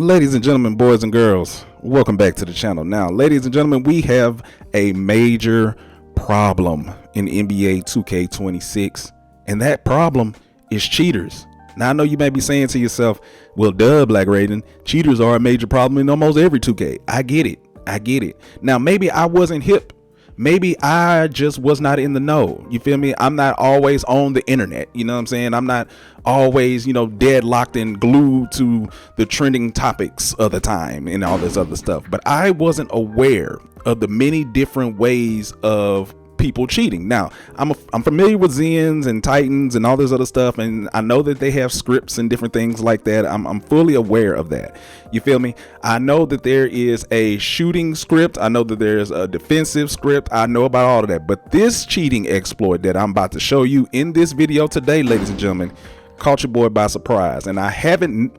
Ladies and gentlemen, boys and girls, welcome back to the channel. Now, ladies and gentlemen, we have a major problem in NBA 2K26, and that problem is cheaters. Now, I know you may be saying to yourself, well, duh, Black Raiden, cheaters are a major problem in almost every 2K. I get it. Now, maybe I wasn't hip. Maybe I just was not in the know. You feel me? I'm not always on the internet. You know what I'm saying? I'm not always, deadlocked and glued to the trending topics of the time and all this other stuff. But I wasn't aware of the many different ways of people cheating. Now, I'm familiar with Zens and Titans and all this other stuff, and I know that they have scripts and different things like that. I'm fully aware of that. You feel me? I know that there is a shooting script. I know that there's a defensive script. I know about all of that. But this cheating exploit that I'm about to show you in this video today, ladies and gentlemen, caught your boy by surprise. And I haven't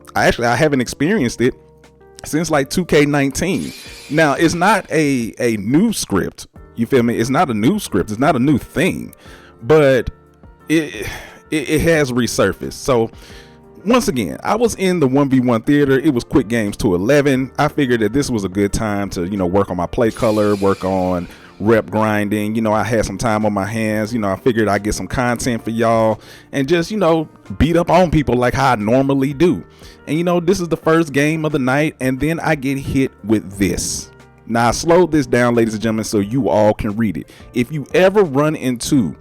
experienced it since like 2K19. Now, it's not a new script. You feel me? It's not a new script. It's not a new thing, but it has resurfaced. So once again, I was in the 1v1 theater. It was quick games to 11. I figured that this was a good time to, work on my play color, work on rep grinding. I had some time on my hands. I figured I'd get some content for y'all and just, beat up on people like how I normally do. And, this is the first game of the night. And then I get hit with this. Now, I slowed this down, ladies and gentlemen, so you all can read it. If you ever run into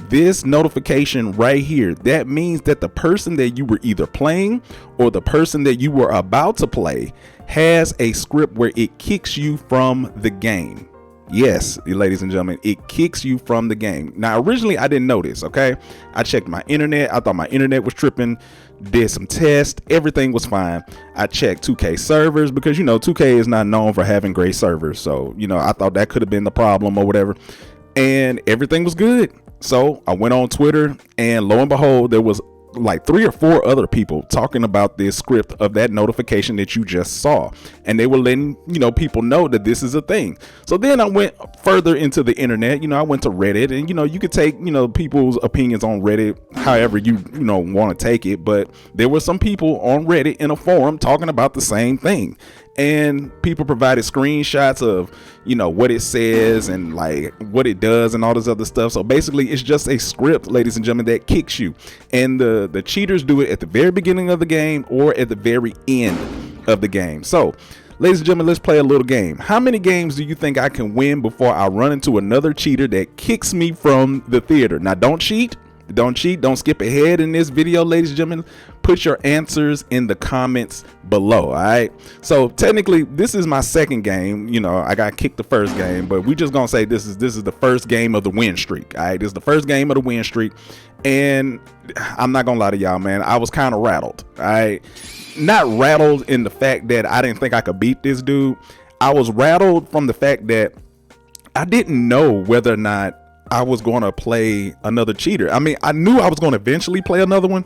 this notification right here, that means that the person that you were either playing or the person that you were about to play has a script where it kicks you from the game. Yes, ladies and gentlemen, it kicks you from the game. Now, originally, I didn't know this, okay? I checked my internet. I thought my internet was tripping, did some tests. Everything was fine. I checked 2K servers because, 2K is not known for having great servers. So, I thought that could have been the problem or whatever. And everything was good. So I went on Twitter and lo and behold, there was like 3 or 4 other people talking about this script of that notification that you just saw, and they were letting people know that this is a thing. So then I went further into the internet. I went to Reddit, and you could take people's opinions on Reddit however you want to take it, but there were some people on Reddit in a forum talking about the same thing, and people provided screenshots of what it says and like what it does and all this other stuff. So basically it's just a script, ladies and gentlemen, that kicks you, and the cheaters do it at the very beginning of the game or at the very end of the game. So ladies and gentlemen, let's play a little game. How many games do you think I can win before I run into another cheater that kicks me from the theater? Now, don't cheat. Don't skip ahead in this video, ladies and gentlemen. Put your answers in the comments below. All right, so technically this is my second game. I got kicked the first game, but we just gonna say this is the first game of the win streak. All right, this is the first game of the win streak, and I'm not gonna lie to y'all, man, I was kind of rattled. All right, not rattled in the fact that I didn't think I could beat this dude. I was rattled from the fact that I didn't know whether or not I was going to play another cheater. I mean, I knew I was going to eventually play another one,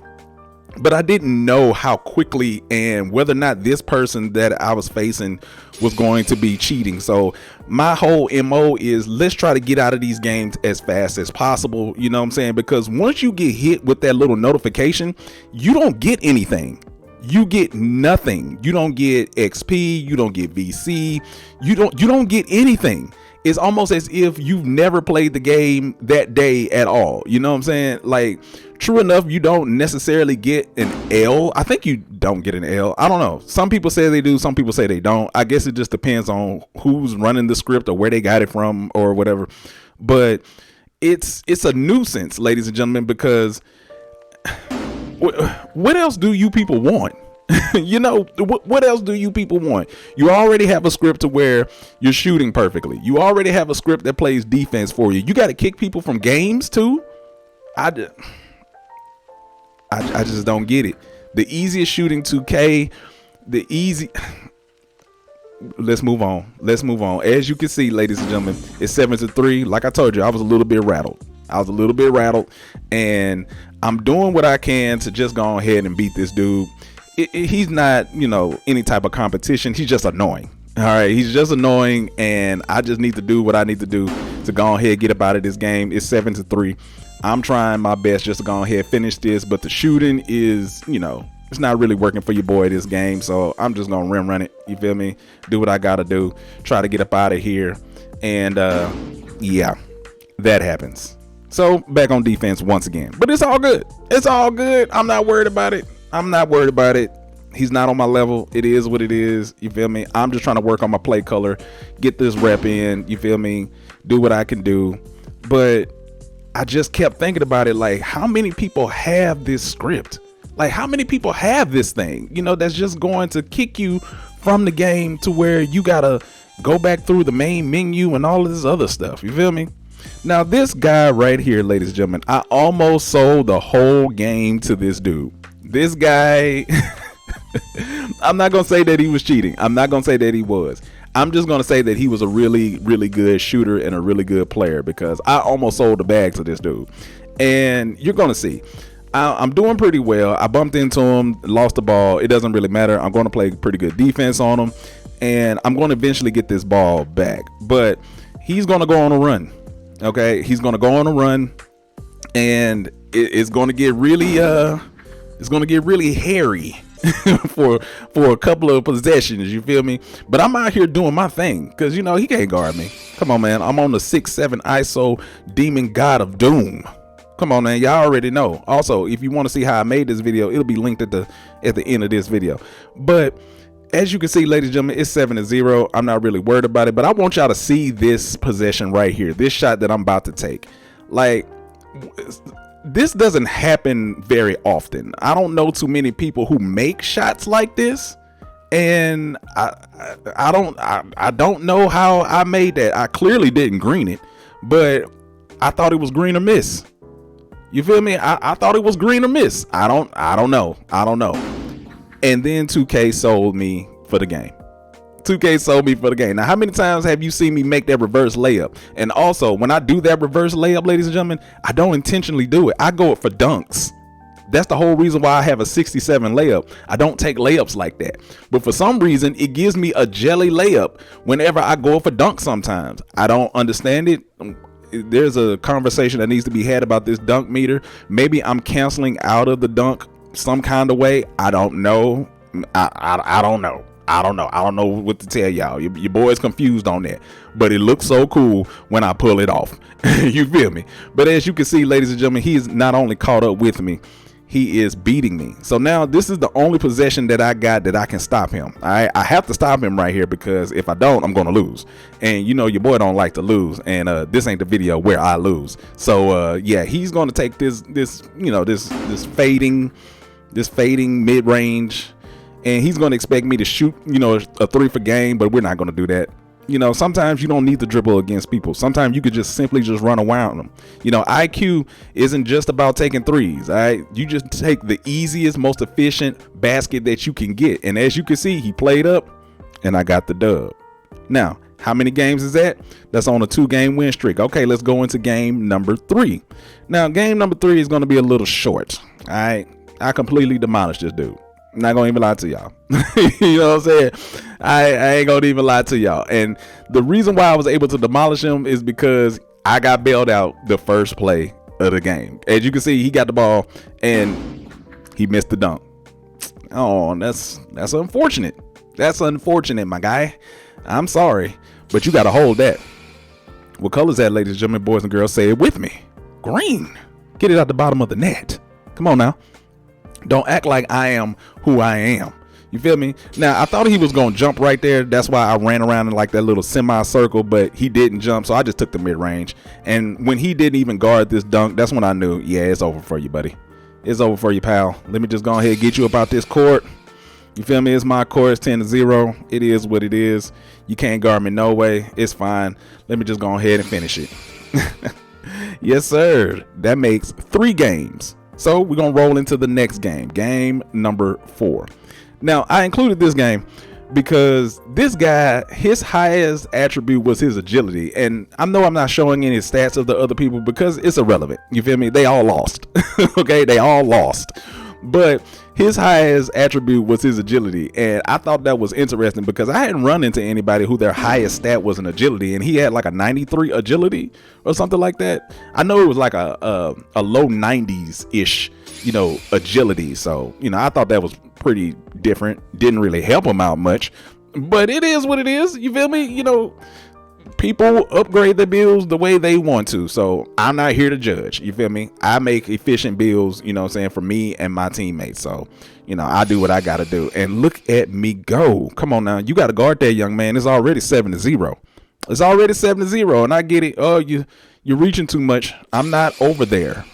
but I didn't know how quickly and whether or not this person that I was facing was going to be cheating. So my whole MO is let's try to get out of these games as fast as possible. You know what I'm saying? Because once you get hit with that little notification, you don't get anything. You get nothing. You don't get XP. You don't get VC. You don't get anything. It's almost as if you've never played the game that day at all. You know what I'm saying? Like, true enough, you don't necessarily get an L. I think you don't get an L. I don't know. Some people say they do. Some people say they don't. I guess it just depends on who's running the script or where they got it from or whatever. But it's a nuisance, ladies and gentlemen, because what else do you people want? What else do you people want? You already have a script to where you're shooting perfectly. You already have a script that plays defense for you. You got to kick people from games too. I just don't get it. The easiest shooting 2K, let's move on. As you can see, ladies and gentlemen, it's 7-3. Like I told you, I was a little bit rattled, and I'm doing what I can to just go ahead and beat this dude. He's not, any type of competition. He's just annoying. All right, he's just annoying, and I just need to do what I need to do to go ahead and get up out of this game. It's 7-3. I'm trying my best just to go ahead and finish this, but the shooting is, it's not really working for your boy this game. So I'm just gonna run it. You feel me? Do what I gotta do. Try to get up out of here. And yeah, that happens. So back on defense once again. But it's all good. It's all good. I'm not worried about it. I'm not worried about it. He's not on my level. It is what it is. You feel me? I'm just trying to work on my play color, get this rep in. You feel me? Do what I can do. But I just kept thinking about it, like, how many people have this script? Like, how many people have this thing, you know, that's just going to kick you from the game to where you gotta go back through the main menu and all of this other stuff. You feel me? Now, this guy right here, ladies and gentlemen, I almost sold the whole game to this dude. This guy, I'm not gonna say that he was cheating. I'm not gonna say that he was. I'm just going to say that he was a really, really good shooter and a really good player, because I almost sold the bag to this dude. And you're going to see. I'm doing pretty well. I bumped into him, lost the ball. It doesn't really matter. I'm going to play pretty good defense on him, and I'm going to eventually get this ball back. But he's going to go on a run. Okay? He's going to go on a run, and it's going to get really hairy. for a couple of possessions, you feel me? But I'm out here doing my thing, because, you know, he can't guard me. Come on, man. I'm on the 6'7" ISO Demon God of Doom. Come on, man. Y'all already know. Also, if you want to see how I made this video, it'll be linked at the end of this video. But as you can see, ladies and gentlemen, it's 7-0. I'm not really worried about it, but I want y'all to see this possession right here, this shot that I'm about to take. Like, this doesn't happen very often. I don't know too many people who make shots like this, and I don't know how I made that. I clearly didn't green it, but I thought it was green or miss. You feel me? I thought it was green or miss. I don't know. And then 2K sold me for the game. 2K sold me for the game. Now, how many times have you seen me make that reverse layup? And also, when I do that reverse layup, ladies and gentlemen, I don't intentionally do it. I go for dunks. That's the whole reason why I have a 67 layup. I don't take layups like that. But for some reason, it gives me a jelly layup whenever I go for dunks sometimes. I don't understand it. There's a conversation that needs to be had about this dunk meter. Maybe I'm canceling out of the dunk some kind of way. I don't know. I don't know. I don't know what to tell y'all. Your boy's confused on that, but it looks so cool when I pull it off. You feel me? But as you can see, ladies and gentlemen, he is not only caught up with me, he is beating me. So now this is the only possession that I got that I can stop him. I have to stop him right here, because if I don't, I'm going to lose. And you know, your boy don't like to lose, and this ain't the video where I lose. So yeah, he's going to take this fading mid-range, and he's going to expect me to shoot, you know, a 3 for game, but we're not going to do that. You know, sometimes you don't need to dribble against people. Sometimes you could just simply just run around them. You know, IQ isn't just about taking threes. All right, you just take the easiest, most efficient basket that you can get. And as you can see, he played up, and I got the dub. Now, how many games is that? That's on a 2-game win streak. Okay, let's go into game number 3. Now, game number 3 is going to be a little short. All right, I completely demolished this dude. I'm not gonna even lie to y'all. You know what I'm saying? I ain't gonna even lie to y'all. And the reason why I was able to demolish him is because I got bailed out the first play of the game. As you can see, he got the ball and he missed the dunk. Oh, that's unfortunate. That's unfortunate, my guy. I'm sorry, but you gotta hold that. What color is that, ladies and gentlemen, boys and girls? Say it with me. Green. Get it out the bottom of the net. Come on now. Don't act like I am who I am. You feel me? Now, I thought he was going to jump right there. That's why I ran around in like that little semi-circle, but he didn't jump, so I just took the mid-range. And when he didn't even guard this dunk, that's when I knew, yeah, it's over for you, buddy. It's over for you, pal. Let me just go ahead and get you about this court. You feel me? It's my court. It's 10-0. It is what it is. You can't guard me no way. It's fine. Let me just go ahead and finish it. Yes, sir. That makes 3 games. So we're going to roll into the next game, game number 4. Now, I included this game because this guy, his highest attribute was his agility. And I know I'm not showing any stats of the other people because it's irrelevant. You feel me? They all lost. Okay, they all lost. But his highest attribute was his agility, and I thought that was interesting because I hadn't run into anybody who their highest stat was an agility, and he had like a 93 agility or something like that. I know it was like a low 90s ish, agility. So I thought that was pretty different. Didn't really help him out much, but it is what it is. You feel me? People upgrade their builds the way they want to, so I'm not here to judge. You feel me? I make efficient builds, for me and my teammates. So I do what I gotta do, and look at me go. Come on now, you gotta guard that young man. It's already 7-0. It's already 7-0, and I get it. Oh, you're reaching too much. I'm not over there.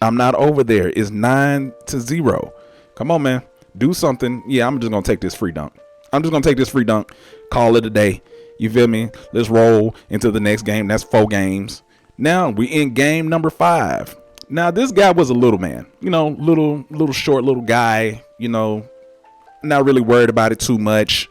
It's 9-0. Come on, man, do something. Yeah, I'm just gonna take this free dunk. Call it a day. You feel me? Let's roll into the next game. That's 4 games. Now we in game number 5. Now this guy was a little man, little short, little guy, not really worried about it too much.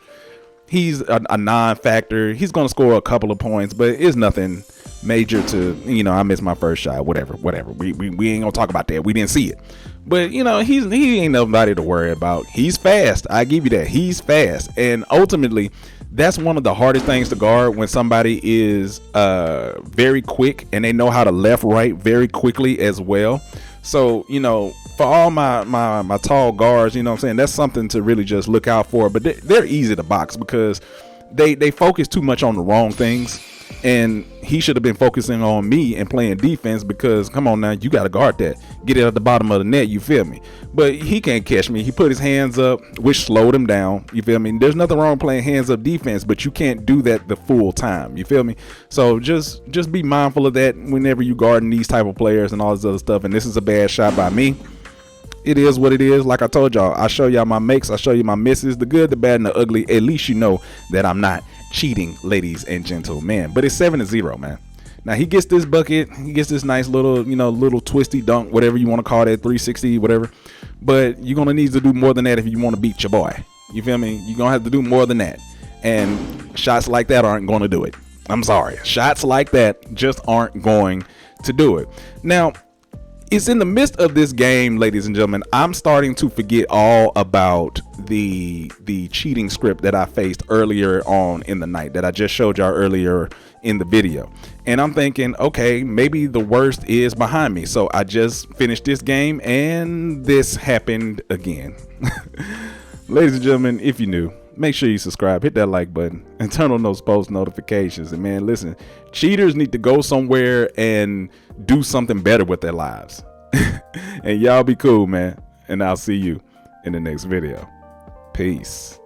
He's a non-factor. He's going to score a couple of points, but it's nothing major to, I missed my first shot, whatever. We ain't gonna talk about that. We didn't see it. But, he ain't nobody to worry about. He's fast. I give you that. He's fast. And ultimately, that's one of the hardest things to guard, when somebody is very quick and they know how to left, right very quickly as well. So, for all my tall guards, that's something to really just look out for. But they're easy to box because they focus too much on the wrong things. And he should have been focusing on me and playing defense, because come on now, you got to guard that, get it at the bottom of the net. You feel me? But he can't catch me. He put his hands up, which slowed him down. You feel me? There's nothing wrong playing hands up defense, but you can't do that the full time. You feel me? So just be mindful of that whenever you guarding these type of players and all this other stuff. And this is a bad shot by me. It is what it is. Like I told y'all, I show y'all my makes, I show you my misses, the good, the bad, and the ugly. At least you know that I'm not cheating, ladies and gentlemen. But it's 7-0, man. Now he gets this bucket, he gets this nice little, little twisty dunk, whatever you want to call that, 360, whatever. But you're gonna need to do more than that if you want to beat your boy. You feel me? You're gonna have to do more than that. And shots like that aren't going to do it. I'm sorry. Shots like that just aren't going to do it. Now, it's in the midst of this game, ladies and gentlemen, I'm starting to forget all about the cheating script that I faced earlier on in the night, that I just showed y'all earlier in the video. And I'm thinking, okay, maybe the worst is behind me. So I just finished this game and this happened again. Ladies and gentlemen, if you're new, make sure you subscribe, hit that like button, and turn on those post notifications. And man, listen, cheaters need to go somewhere and do something better with their lives. And y'all be cool, man. And I'll see you in the next video. Peace.